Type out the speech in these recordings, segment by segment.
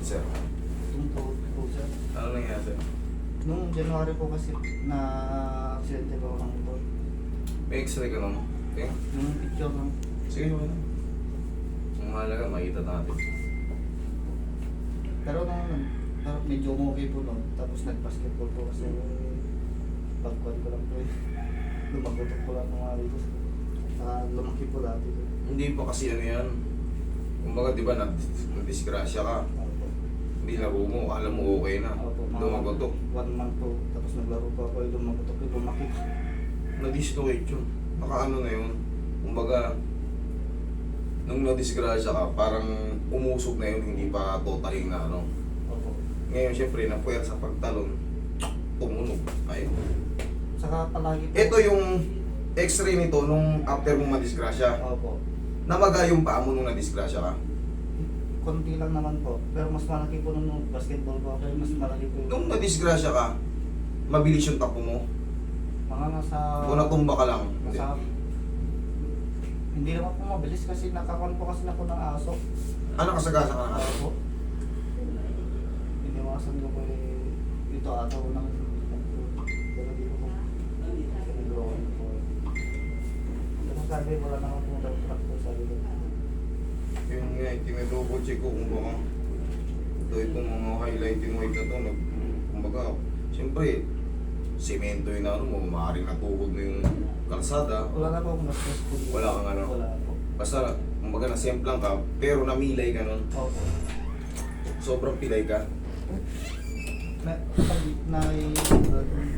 sir? Tungkol po sir. Ano nangyari sir? Nung January po kasi na aksidente ko ng motor. May x-ray ka naman? Okay? Yung picture lang. Sige naman. Ang mahalaga, makita natin. Pero nung medyo okay po nun. Tapos nag-basketball po kasi pagkuhan ko lang po eh. Lumagutok ko lang ng mga dito. Lumaki po dati. Hindi pa kasi ano yan. Kumbaga, di ba, nadisgrasya ka. Opo. Hindi laro mo, alam mo okay na. Opo, mga Lumagotok. 1 month po. Tapos naglaro po ako. Lumagutok yung lumaki. Na-dislocate yun. Nakaano na yun. Kumbaga, nung nadisgrasya ka, parang umusog na yun, hindi pa totaling na ano. Opo. Ngayon, syempre, napuwer sa pagtalon, tumunog. Ayun. Saka palagi po. Ito yung x-ray nito nung after mong madisgrasya. Opo. Namaga yung paa mo nung nadisgrasya ka. Konti lang naman po. Pero mas malaki po nung basketball po. Kaya mas malaki po. Nung nadisgrasya ka, mabilis yung takbo mo. Mga nasa... O natumba ka lang. Nasa... Hindi naman po mabilis kasi nakakuan po kasi ako ng aso. Ano kasagasa ka na? Po. Iniwasan ko po dito ata ko ng... Pero dito po. Pinagawa po. Pero sabi wala naman po daw truck po sa dito. Yun nga, tinidouble check ko kung baka itong mga highlighting white na to, kumbaga, siyempre, semento yun na ano mo, maaaring natukod mo yung kalsada. Wala na po akong gastos po dito. Wala kang ano? Wala po. Basta, kumbaga nasemplang ka, pero namilay ka nun. Opo. Sobrang pilay ka.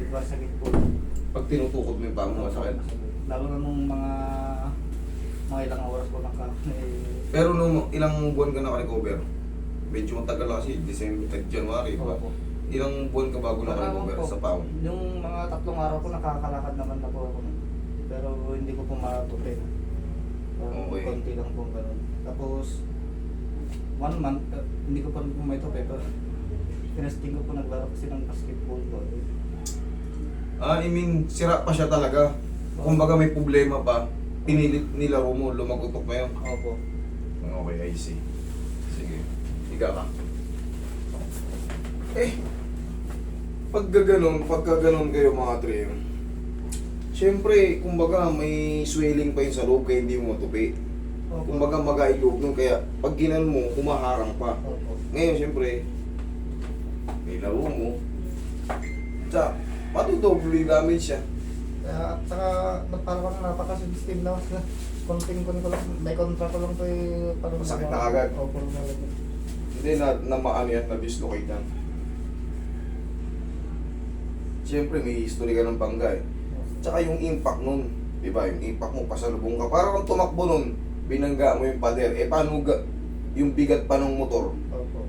Diba sakit po. Pag tinutukod mo yung paa mo, masakit. Lalo na nung mga ilang oras ko Pero nung ilang buwan ka naka-recover, medyo matagal kasi, December, January, diba? Opo. Ilang buwan ka bago naka-recover sa paa mo? Yung mga 3 araw ko nakakalakad naman na po ako nun. Pero hindi ko po matupin. Okay. Konti lang po ganun. Tapos 1 month, hindi ko pa rin po may tupi. Pero pinasting ko po naglaro kasi ng basketball po. I mean, sira pa siya talaga. Kumbaga may problema pa, pinilit nilaro mo, lumagutok na yun. Opo. Okay, I see. Sige, higa ka. Pagka ganon kayo mga trim, siyempre, kumbaga may swelling pa yun sa loob kaya hindi mo matupi. Opo. Kumbaga magailog nun, kaya pag ginan mo, humaharang pa. Opo. Ngayon, siyempre, may laro mo. Tsaka, matudoble damage siya. At saka parang napaka-system na konting ko lang, may kontra ko lang po parang Masakit na agad. Opo, malagay. Hindi na maano yan, na-dislocate yan. Siyempre, may history ka ng bangga eh. Tsaka yung impact nun, di ba? Yung impact mo, pasalubong ka. Parang kung tumakbo nun, binangga mo yung pader. Paano yung bigat pa ng motor? Opo.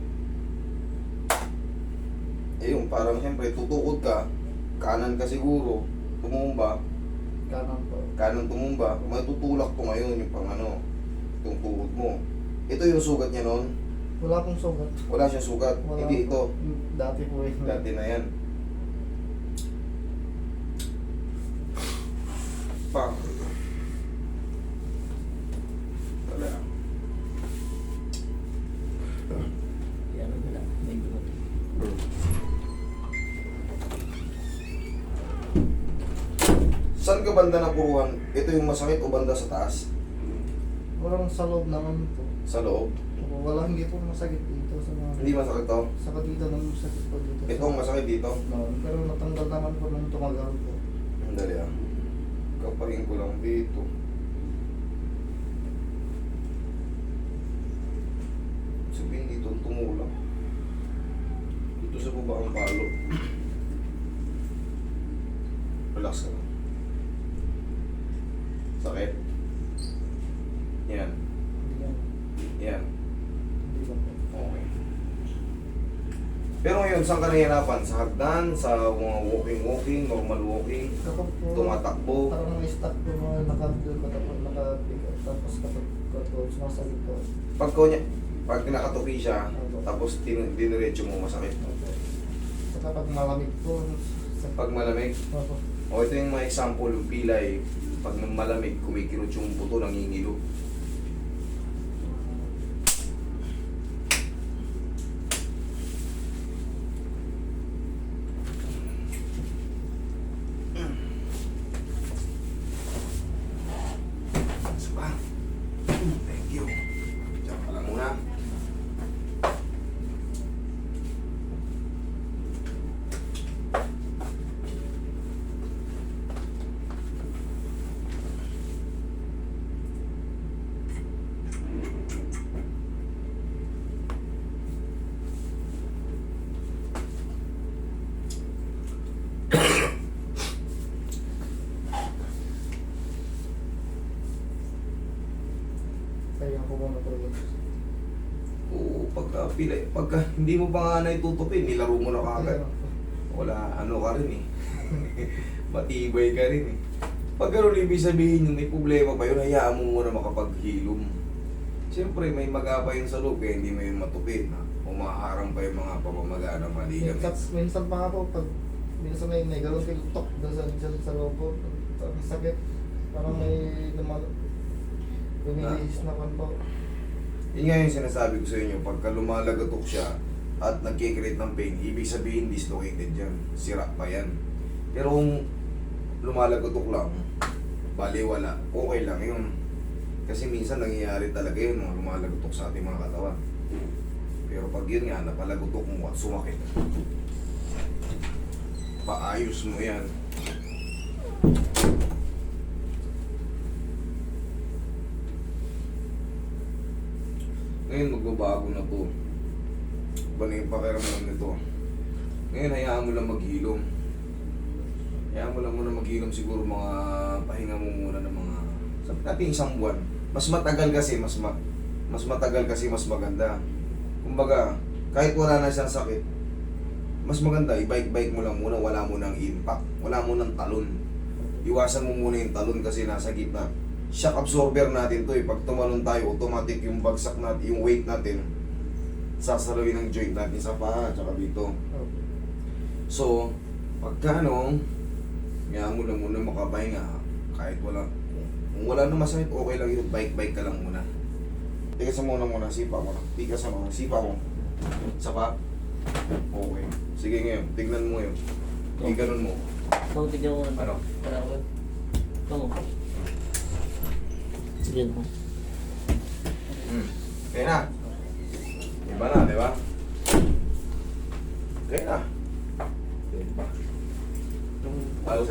Yung parang siyempre, tutukod ka, kanan ka siguro, tumumba, Kanan po. tumumba, matutulak to ngayon yung pang ano, itong tuhod mo. Ito yung sugat niya noon. Wala pong sugat. Wala siyang sugat. Wala Hindi ito. po. Dati po eh. Dati na yan. Pa. Wala. Yan ang gila. May gulat. Saan ka banda napuruhan? Ito yung masakit o banda sa taas? Walang sa loob naman po. Sa loob? Wala, hindi po masakit dito sa mga... Hindi masakit to? Saka dito nang masakit po dito. Ito ang masakit dito? No, pero natanggal naman po nung tumagal po. Dali ah. Kapain ko lang dito. Sabihin dito tumulak. Dito sa baba ang palo. Relax ka lang. Sakit? Yan. Hindi yan. Yan. Hindi lang po. Okay. Pero ngayon, saan ka nahihirapan? Sa hagdan? Sa mga walking, normal walking? Kapag po... Tumatakbo? Parang may stuck po mga nakabill ko tapos nakabigat. Tapos kapag sumasakit po. Pag nakatupi siya, tapos diniretso mo masakit. Saka pag malamig po. Pag malamig, Opo. o ito yung mga example, yung pilay, pag malamig, kumikirot yung buto, nangingilo. pila. Pagka hindi mo pa nga na itutupin, nilaro mo na kagad. Wala, ano ka rin eh. Matibay ka rin eh. Pag gano'n, ibig sabihin yung may problema pa yun, hayaan mo muna makapaghilom. Siyempre, may maga pa yun sa loob, kaya hindi mo yun matupin. Umaharang pa yung mga pamamaga ng mga ligaments. Minsan pa nga po, pag minsan may galong tok doon sa loob po, ang sakit. Parang may lumilihis na kan po. Yun nga yung sinasabi ko sa inyo, pagka lumalagatok siya at nagkikreate ng pain, ibig sabihin dislocated yan. Sira pa yan. Pero kung lumalagatok lang, baliwala, okay lang yun. Kasi minsan nangyayari talaga yun, mga lumalagatok sa ating mga katawan. Pero pag yun nga, napalagotok mo at sumakit, paayos mo yan. Ngayon magbabago na to. Iba na yung pakiramdam nito. Ngayon hayaan mo lang maghilom. Hayaan mo lang muna maghilom, siguro mga pahinga mo muna ng mga sabi natin isang buwan. Mas matagal kasi mas matagal kasi mas maganda. Kumbaga, kahit wala na siyang sakit, mas maganda i-bike mo lang muna, wala mo nang impact, wala mo nang talon. Iwasan mo muna yung talon kasi nasa gitna. Shock absorber natin to eh. Pag tumalon tayo, automatic yung bagsak natin, yung weight natin sasalawin ng joint natin sa paa, tsaka dito. So, pagka ano, kaya mo lang muna makapahinga, kahit wala, kung wala na masakit, okay lang yun, bike ka lang muna. Tigas mo muna, sipa mo na. Tigas mo, sipa mo. Sapa. Okay. Sige ngayon, tignan mo yun. Hindi ganun mo. Kung tignan mo Ano? Kung sige mo. Kaya na. Iba na, di ba? Kaya na. Diba? Halos